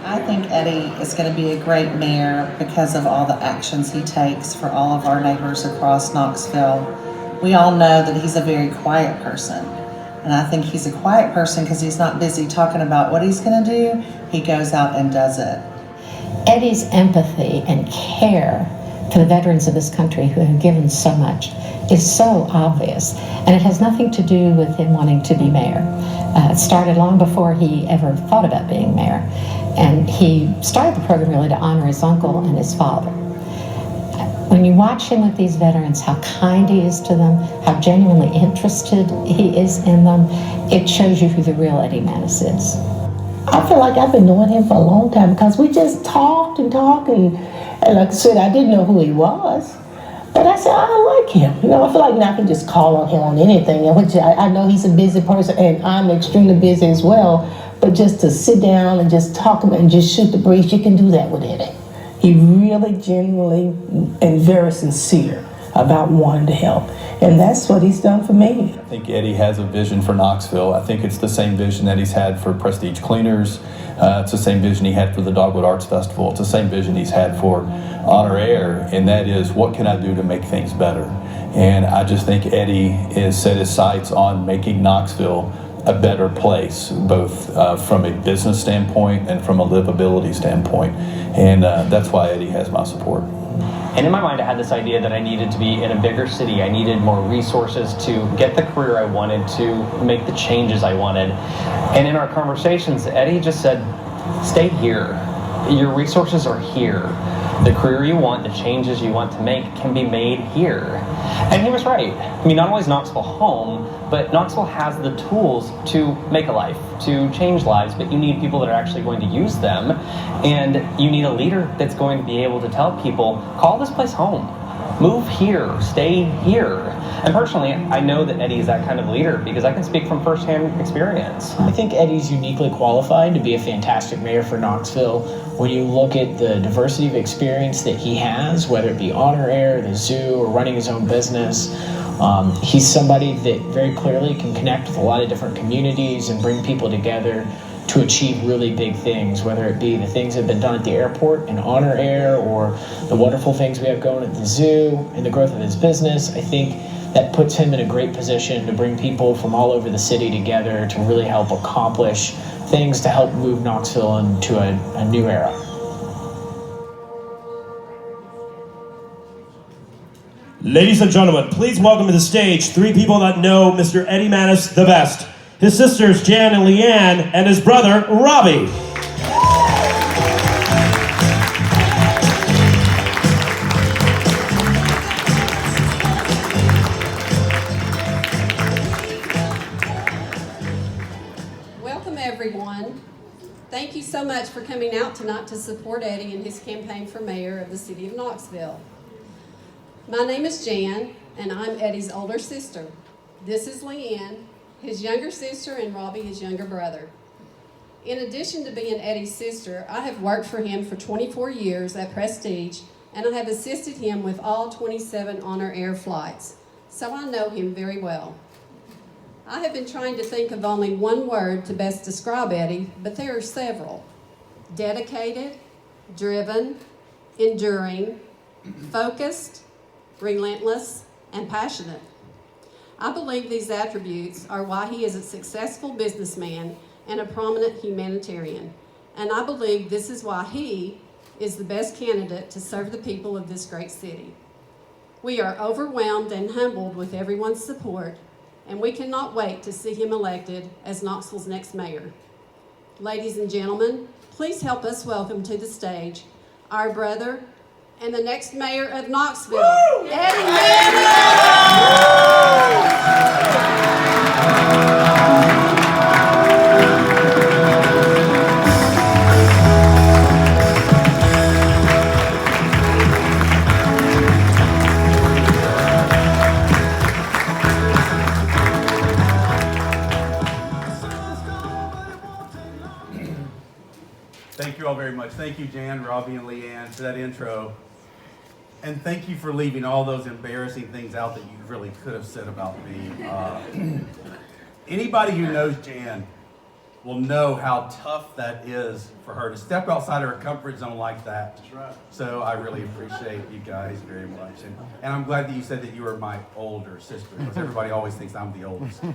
I think Eddie is going to be a great mayor because of all the actions he takes for all of our neighbors across Knoxville. We all know that he's a very quiet person. And I think he's a quiet person because he's not busy talking about what he's going to do. He goes out and does it. Eddie's empathy and care for the veterans of this country who have given so much is so obvious. And it has nothing to do with him wanting to be mayor. It started long before he ever thought about being mayor. And he started the program really to honor his uncle and his father. When you watch him with these veterans, how kind he is to them, how genuinely interested he is in them, it shows you who the real Eddie Mannis is. I feel like I've been knowing him for a long time because we just talked, and like I said, I didn't know who he was. But I said, I like him. You know, I feel like now I can just call on him on anything, which I know he's a busy person, and I'm extremely busy as well. But just to sit down and just talk and just shoot the breeze, you can do that with Eddie. He really genuinely and very sincere about wanting to help. And that's what he's done for me. I think Eddie has a vision for Knoxville. I think it's the same vision that he's had for Prestige Cleaners. It's the same vision he had for the Dogwood Arts Festival. It's the same vision he's had for Honor Air, and that is, what can I do to make things better? And I just think Eddie has set his sights on making Knoxville a better place, both from a business standpoint and from a livability standpoint. And that's why Eddie has my support. And in my mind, I had this idea that I needed to be in a bigger city. I needed more resources to get the career I wanted, to make the changes I wanted. And in our conversations, Eddie just said, stay here. Your resources are here. The career you want, the changes you want to make can be made here. And he was right. I mean, not only is Knoxville home, but Knoxville has the tools to make a life, to change lives, but you need people that are actually going to use them. And you need a leader that's going to be able to tell people, call this place home. Move here, stay here. And personally, I know that Eddie is that kind of leader because I can speak from firsthand experience. I think Eddie's uniquely qualified to be a fantastic mayor for Knoxville. When you look at the diversity of experience that he has, whether it be Honor Air, the zoo, or running his own business, he's somebody that very clearly can connect with a lot of different communities and bring people together to achieve really big things, whether it be the things that have been done at the airport and Honor Air, or the wonderful things we have going at the zoo and the growth of his business. I think that puts him in a great position to bring people from all over the city together to really help accomplish things to help move Knoxville into a new era. Ladies and gentlemen, please welcome to the stage three people that know Mr. Eddie Mannis the best. His sisters, Jan and Leanne, and his brother, Robbie. Welcome, everyone. Thank you so much for coming out tonight to support Eddie in his campaign for mayor of the city of Knoxville. My name is Jan, and I'm Eddie's older sister. This is Leanne, his younger sister, and Robbie, his younger brother. In addition to being Eddie's sister, I have worked for him for 24 years at Prestige, and I have assisted him with all 27 Honor Air flights, so I know him very well. I have been trying to think of only one word to best describe Eddie, but there are several. Dedicated, driven, enduring, focused, relentless, and passionate. I believe these attributes are why he is a successful businessman and a prominent humanitarian. And I believe this is why he is the best candidate to serve the people of this great city. We are overwhelmed and humbled with everyone's support, and we cannot wait to see him elected as Knoxville's next mayor. Ladies and gentlemen, please help us welcome to the stage our brother and the next mayor of Knoxville, Eddie Mannis! Thank you all very much. Thank you, Jan, Robbie, and Leanne, for that intro. And thank you for leaving all those embarrassing things out that you really could have said about me. Anybody who knows Jan will know how tough that is for her to step outside her comfort zone like that. That's right. So I really appreciate you guys very much. And I'm glad that you said that you were my older sister, because everybody always thinks I'm the oldest. So.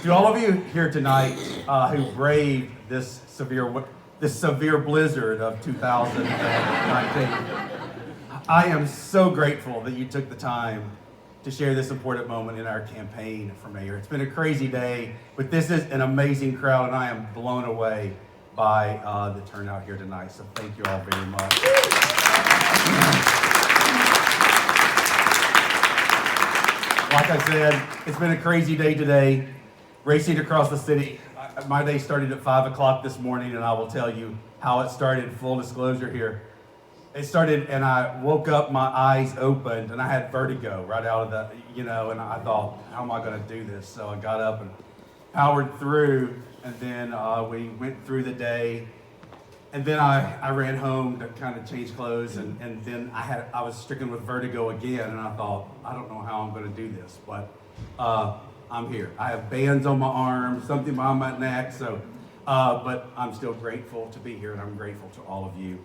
To all of you here tonight who braved this severe blizzard of 2019, I am so grateful that you took the time to share this important moment in our campaign for mayor. It's been a crazy day, but this is an amazing crowd, and I am blown away by the turnout here tonight. So thank you all very much. Like I said, it's been a crazy day today, racing across the city. My day started at 5 o'clock this morning, and I will tell you how it started, full disclosure here. It started, and I woke up, my eyes opened, and I had vertigo right out of the, and I thought, how am I going to do this? So I got up and powered through, and then we went through the day, and then I ran home to kind of change clothes, and then I was stricken with vertigo again, and I thought, I don't know how I'm going to do this, but I'm here. I have bands on my arms, something behind my neck, so, but I'm still grateful to be here, and I'm grateful to all of you.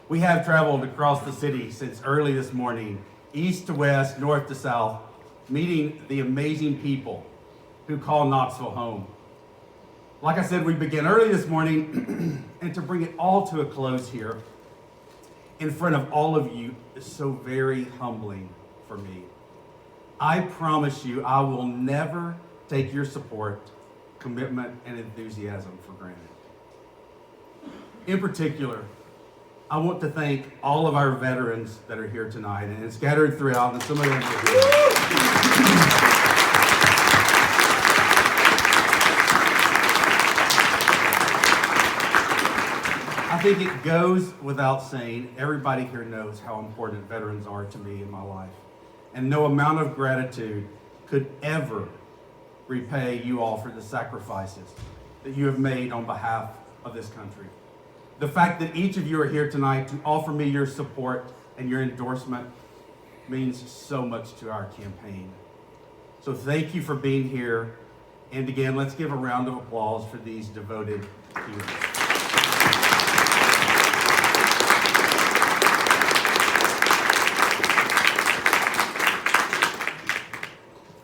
We have traveled across the city since early this morning, east to west, north to south, meeting the amazing people who call Knoxville home. Like I said, we began early this morning, and to bring it all to a close here in front of all of you is so very humbling for me. I promise you, I will never take your support, commitment, and enthusiasm for granted. In particular, I want to thank all of our veterans that are here tonight and scattered throughout, and some of them are here. I think it goes without saying, everybody here knows how important veterans are to me in my life. And no amount of gratitude could ever repay you all for the sacrifices that you have made on behalf of this country. The fact that each of you are here tonight to offer me your support and your endorsement means so much to our campaign. So thank you for being here. And again, let's give a round of applause for these devoted heroes.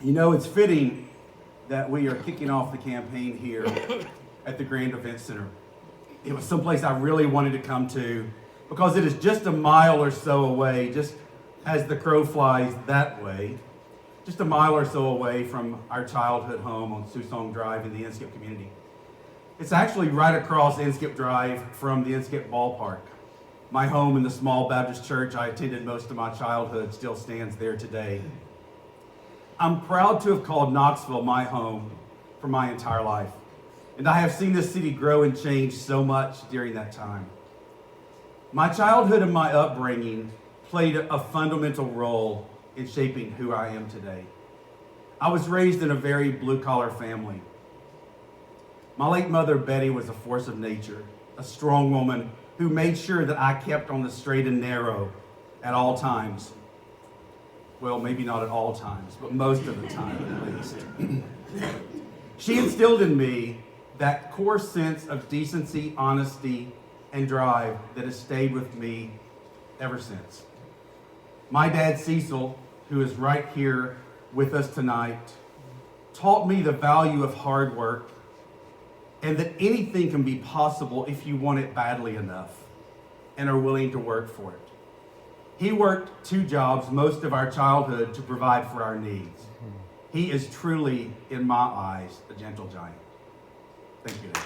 You know, it's fitting that we are kicking off the campaign here at the Grand Event Center. It was someplace I really wanted to come to because it is just a mile or so away, just as the crow flies that way, just a mile or so away from our childhood home on Susong Drive in the Inskip community. It's actually right across Inskip Drive from the Inskip ballpark. My home in the small Baptist church I attended most of my childhood still stands there today. I'm proud to have called Knoxville my home for my entire life. And I have seen this city grow and change so much during that time. My childhood and my upbringing played a fundamental role in shaping who I am today. I was raised in a very blue-collar family. My late mother, Betty, was a force of nature, a strong woman who made sure that I kept on the straight and narrow at all times. Well, maybe not at all times, but most of the time at least. She instilled in me that core sense of decency, honesty, and drive that has stayed with me ever since. My dad, Cecil, who is right here with us tonight, taught me the value of hard work and that anything can be possible if you want it badly enough and are willing to work for it. He worked 2 jobs most of our childhood to provide for our needs. He is truly, in my eyes, a gentle giant. Thank you, Dad.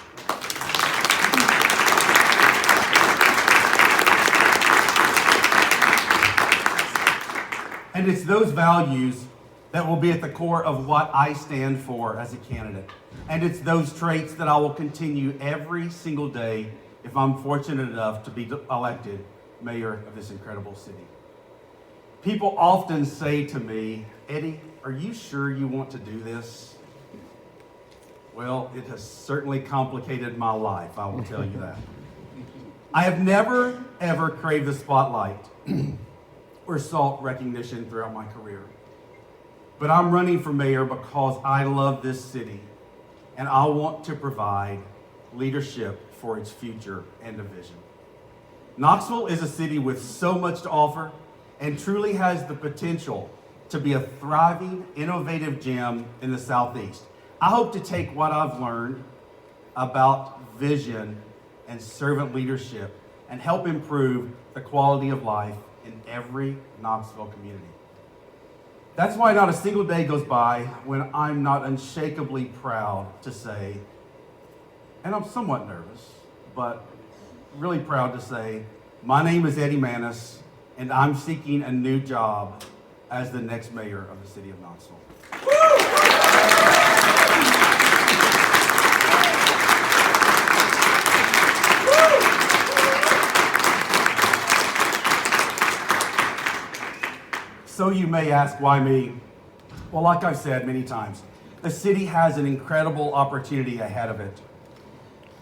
And it's those values that will be at the core of what I stand for as a candidate. And it's those traits that I will continue every single day if I'm fortunate enough to be elected mayor of this incredible city. People often say to me, Eddie, are you sure you want to do this? Well, it has certainly complicated my life, I will tell you that. I have never, ever craved the spotlight or sought recognition throughout my career. But I'm running for mayor because I love this city and I want to provide leadership for its future and a vision. Knoxville is a city with so much to offer and truly has the potential to be a thriving, innovative gem in the Southeast. I hope to take what I've learned about vision and servant leadership and help improve the quality of life in every Knoxville community. That's why not a single day goes by when I'm not unshakably proud to say, and I'm somewhat nervous, but really proud to say, my name is Eddie Mannis, and I'm seeking a new job as the next mayor of the city of Knoxville. So you may ask, why me? Well, like I've said many times, the city has an incredible opportunity ahead of it.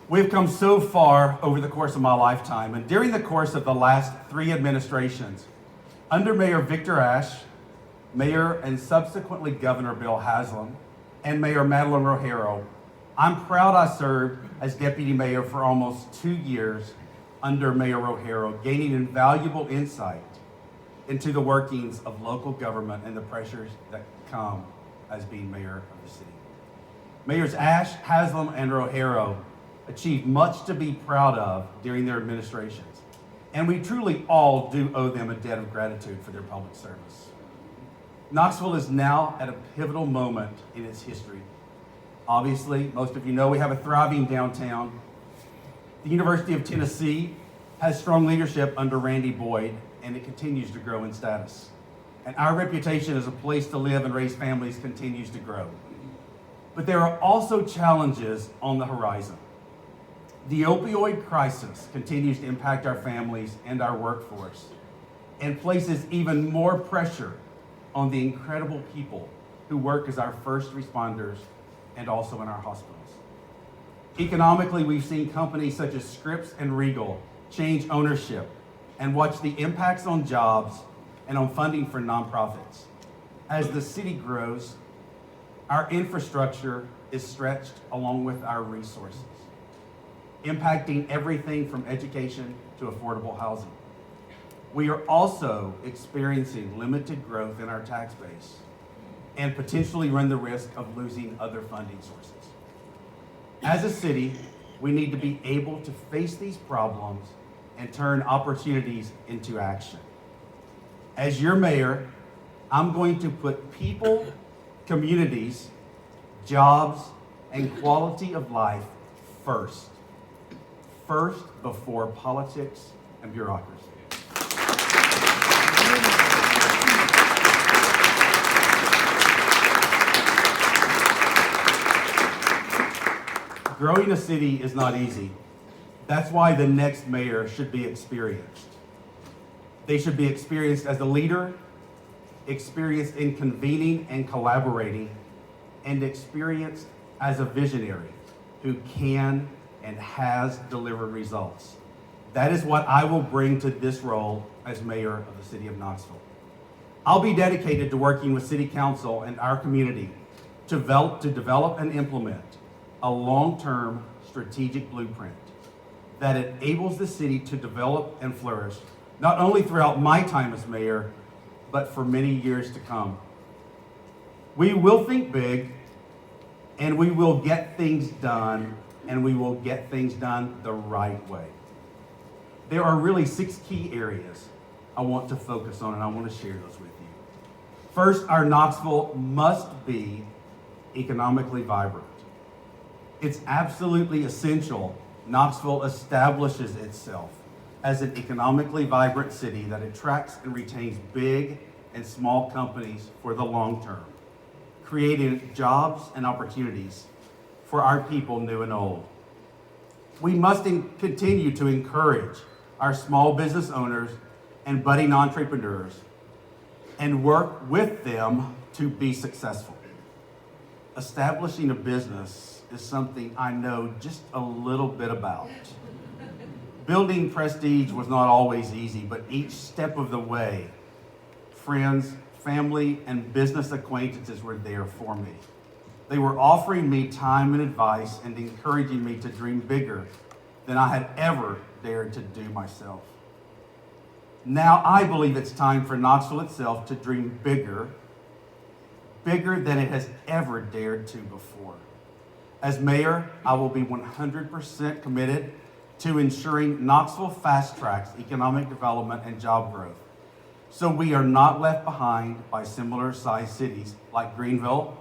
We've come so far over the course of my lifetime, and during the course of the last 3 administrations, under Mayor Victor Ashe, Mayor and subsequently Governor Bill Haslam, and Mayor Madeline Rogero, I'm proud I served as deputy mayor for almost 2 years under Mayor Rogero, gaining invaluable insight into the workings of local government and the pressures that come as being mayor of the city. Mayors Ashe, Haslam, and Rogero achieved much to be proud of during their administrations, and we truly all do owe them a debt of gratitude for their public service. Knoxville is now at a pivotal moment in its history. Obviously, most of you know we have a thriving downtown. The University of Tennessee has strong leadership under Randy Boyd, and it continues to grow in status. And our reputation as a place to live and raise families continues to grow. But there are also challenges on the horizon. The opioid crisis continues to impact our families and our workforce and places even more pressure on the incredible people who work as our first responders and also in our hospitals. Economically, we've seen companies such as Scripps and Regal change ownership and watch the impacts on jobs and on funding for nonprofits. As the city grows, our infrastructure is stretched along with our resources, impacting everything from education to affordable housing. We are also experiencing limited growth in our tax base and potentially run the risk of losing other funding sources. As a city, we need to be able to face these problems and turn opportunities into action. As your mayor, I'm going to put people, communities, jobs, and quality of life first. First before politics and bureaucracy. Growing a city is not easy. That's why the next mayor should be experienced. They should be experienced as a leader, experienced in convening and collaborating, and experienced as a visionary who can and has delivered results. That is what I will bring to this role as mayor of the city of Knoxville. I'll be dedicated to working with city council and our community to develop and implement a long-term strategic blueprint that enables the city to develop and flourish, not only throughout my time as mayor, but for many years to come. We will think big, and we will get things done, and we will get things done the right way. There are really 6 key areas I want to focus on, and I want to share those with you. First, our Knoxville must be economically vibrant. It's absolutely essential Knoxville establishes itself as an economically vibrant city that attracts and retains big and small companies for the long term, creating jobs and opportunities for our people new and old. We must continue to encourage our small business owners and budding entrepreneurs and work with them to be successful. Establishing a business is something I know just a little bit about. Building prestige was not always easy, but each step of the way, friends, family, and business acquaintances were there for me. They were offering me time and advice and encouraging me to dream bigger than I had ever dared to do myself. Now I believe it's time for Knoxville itself to dream bigger than it has ever dared to before. As mayor, I will be 100% committed to ensuring Knoxville fast-tracks economic development and job growth, so we are not left behind by similar-sized cities like Greenville,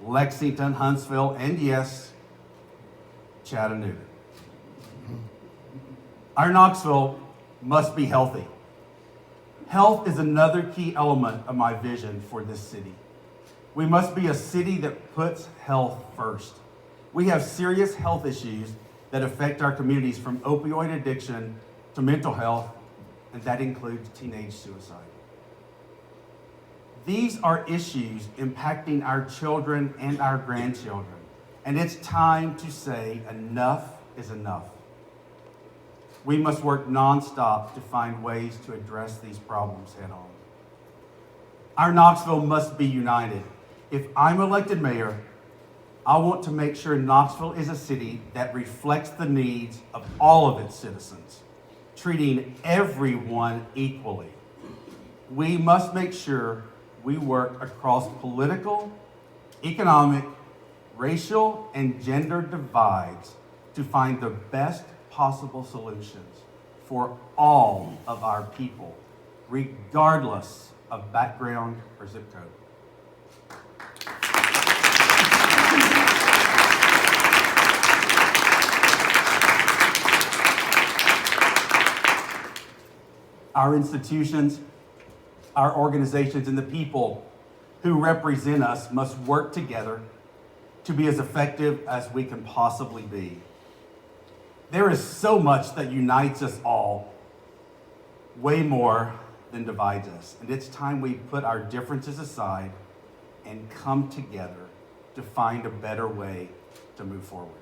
Lexington, Huntsville, and yes, Chattanooga. Our Knoxville must be healthy. Health is another key element of my vision for this city. We must be a city that puts health first. We have serious health issues that affect our communities, from opioid addiction to mental health, and that includes teenage suicide. These are issues impacting our children and our grandchildren, and it's time to say enough is enough. We must work nonstop to find ways to address these problems head on. Our Knoxville must be united. If I'm elected mayor, I want to make sure Knoxville is a city that reflects the needs of all of its citizens, treating everyone equally. We must make sure we work across political, economic, racial, and gender divides to find the best possible solutions for all of our people, regardless of background or zip code. Our institutions, our organizations, and the people who represent us must work together to be as effective as we can possibly be. There is so much that unites us all, way more than divides us. And it's time we put our differences aside and come together to find a better way to move forward.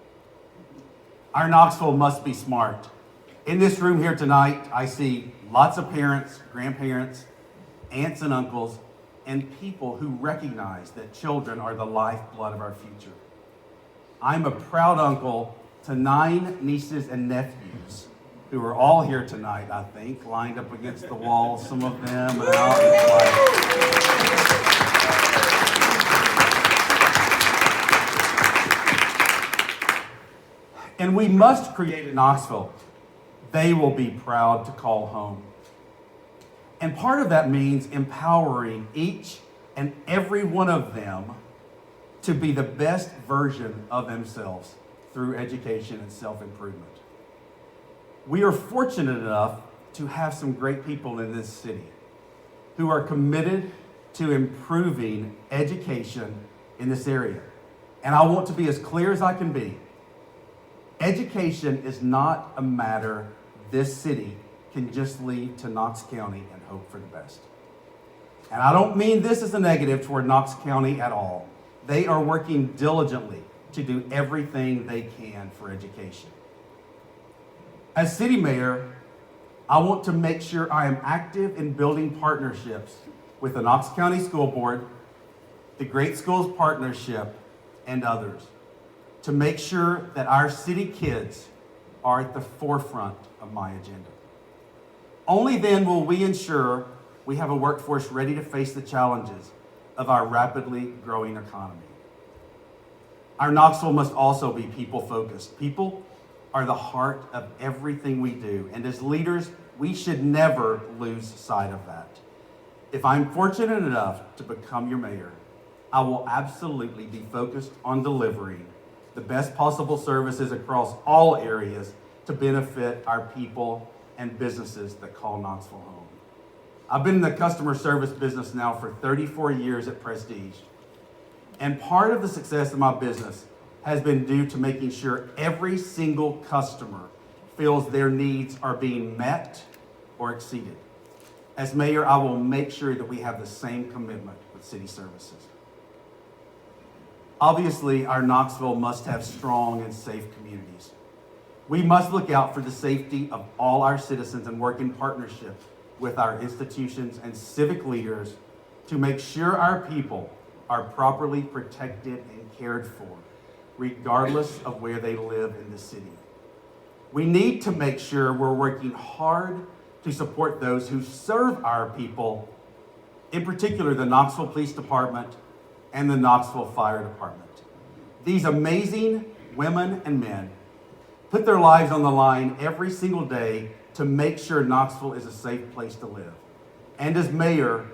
Our Knoxville must be smart. In this room here tonight, I see lots of parents, grandparents, aunts and uncles, and people who recognize that children are the lifeblood of our future. I'm a proud uncle to 9 nieces and nephews who are all here tonight, I think, lined up against the wall, some of them are out in flight. And we must create a Knoxville they will be proud to call home. And part of that means empowering each and every one of them to be the best version of themselves through education and self-improvement. We are fortunate enough to have some great people in this city who are committed to improving education in this area. And I want to be as clear as I can be. Education is not a matter this city can just leave to Knox County and hope for the best. And I don't mean this as a negative toward Knox County at all. They are working diligently to do everything they can for education. As city mayor, I want to make sure I am active in building partnerships with the Knox County School Board, the Great Schools Partnership, and others to make sure that our city kids are at the forefront of my agenda. Only then will we ensure we have a workforce ready to face the challenges of our rapidly growing economy. Our Knoxville must also be people-focused. People are the heart of everything we do, and as leaders, we should never lose sight of that. If I'm fortunate enough to become your mayor, I will absolutely be focused on delivering the best possible services across all areas to benefit our people and businesses that call Knoxville home. I've been in the customer service business now for 34 years at Prestige. And part of the success of my business has been due to making sure every single customer feels their needs are being met or exceeded. As mayor, I will make sure that we have the same commitment with city services. Obviously, our Knoxville must have strong and safe communities. We must look out for the safety of all our citizens and work in partnership with our institutions and civic leaders to make sure our people are properly protected and cared for, regardless of where they live in the city. We need to make sure we're working hard to support those who serve our people, in particular the Knoxville Police Department and the Knoxville Fire Department. These amazing women and men put their lives on the line every single day to make sure Knoxville is a safe place to live. And as mayor,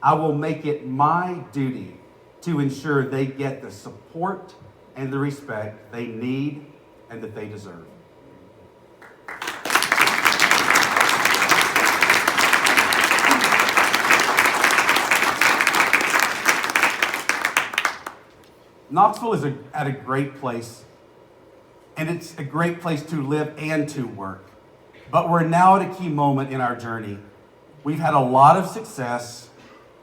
I will make it my duty to ensure they get the support and the respect they need and that they deserve. Knoxville is at a great place, and it's a great place to live and to work. But we're now at a key moment in our journey. We've had a lot of success,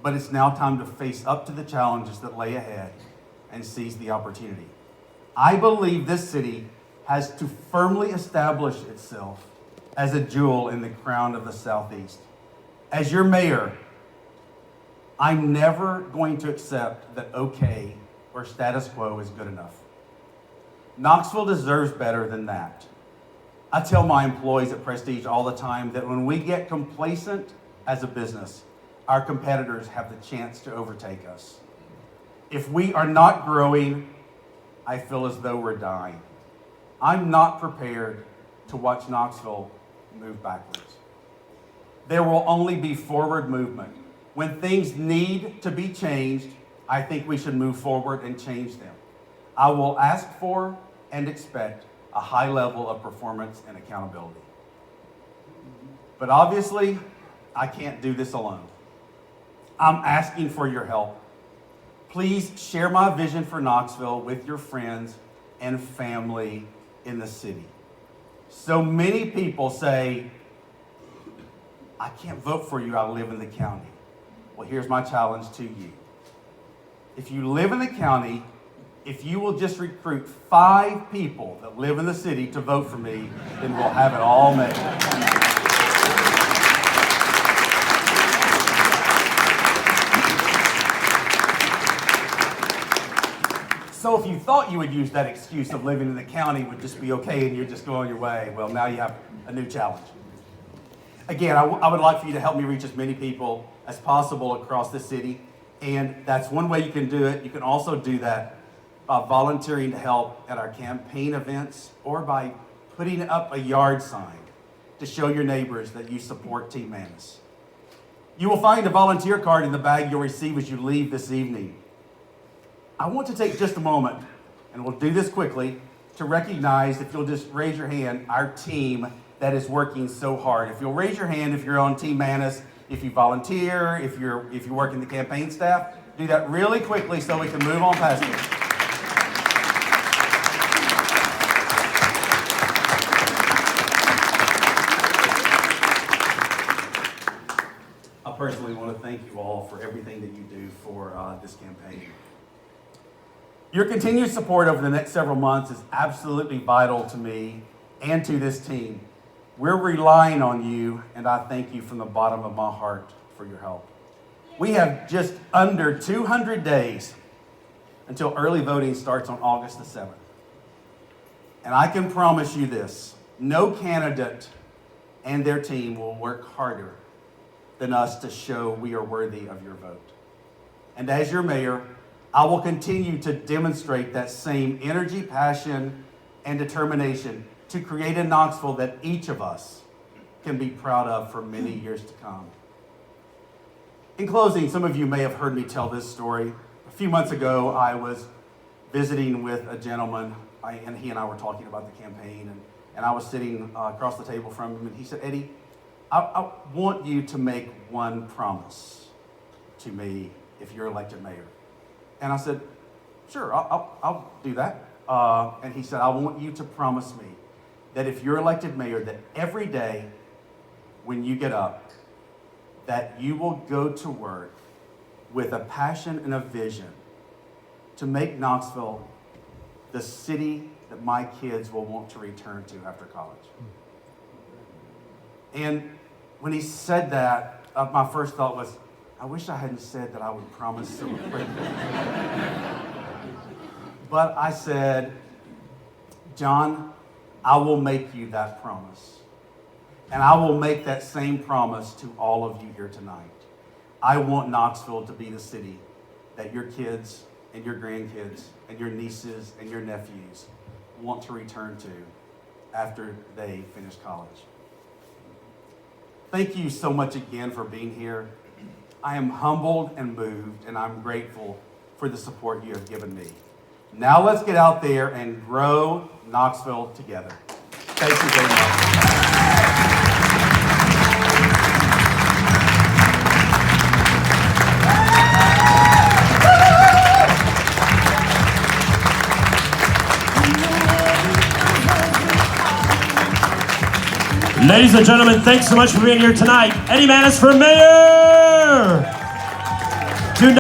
but it's now time to face up to the challenges that lay ahead and seize the opportunity. I believe this city has to firmly establish itself as a jewel in the crown of the Southeast. As your mayor, I'm never going to accept that okay or status quo is good enough. Knoxville deserves better than that. I tell my employees at Prestige all the time that when we get complacent as a business, our competitors have the chance to overtake us. If we are not growing, I feel as though we're dying. I'm not prepared to watch Knoxville move backwards. There will only be forward movement. When things need to be changed, I think we should move forward and change them. I will ask for and expect a high level of performance and accountability. But obviously, I can't do this alone. I'm asking for your help. Please share my vision for Knoxville with your friends and family in the city. So many people say, I can't vote for you, I live in the county. Well, here's my challenge to you. If you live in the county, if you will just recruit 5 people that live in the city to vote for me, then we'll have it all made. So if you thought you would use that excuse of living in the county would just be okay and you're just going your way, well, now you have a new challenge. Again, I would like for you to help me reach as many people as possible across the city. And that's one way you can do it. You can also do that by volunteering to help at our campaign events or by putting up a yard sign to show your neighbors that you support Team Mannis. You will find a volunteer card in the bag you'll receive as you leave this evening. I want to take just a moment, and we'll do this quickly, to recognize, if you'll just raise your hand, our team that is working so hard. If you'll raise your hand if you're on Team Mannis, if you volunteer, if you work in the campaign staff, do that really quickly so we can move on past it. I personally want to thank you all for everything that you do for this campaign. Your continued support over the next several months is absolutely vital to me and to this team. We're relying on you, and I thank you from the bottom of my heart for your help. We have just under 200 days until early voting starts on August the 7th. And I can promise you this, no candidate and their team will work harder than us to show we are worthy of your vote. And as your mayor, I will continue to demonstrate that same energy, passion, and determination to create a Knoxville that each of us can be proud of for many years to come. In closing, some of you may have heard me tell this story. A few months ago, I was visiting with a gentleman, and he and I were talking about the campaign, and I was sitting across the table from him, and he said, Eddie, I want you to make one promise to me if you're elected mayor. And I said, sure, I'll do that. And he said, I want you to promise me that if you're elected mayor, that every day when you get up, that you will go to work with a passion and a vision to make Knoxville the city that my kids will want to return to after college. And when he said that, my first thought was, I wish I hadn't said that I would promise so quickly. But I said, John, I will make you that promise. And I will make that same promise to all of you here tonight. I want Knoxville to be the city that your kids and your grandkids and your nieces and your nephews want to return to after they finish college. Thank you so much again for being here. I am humbled and moved, and I'm grateful for the support you have given me. Now let's get out there and grow Knoxville together. Thank you very much. Ladies and gentlemen, thanks so much for being here tonight. Eddie Mannis for mayor!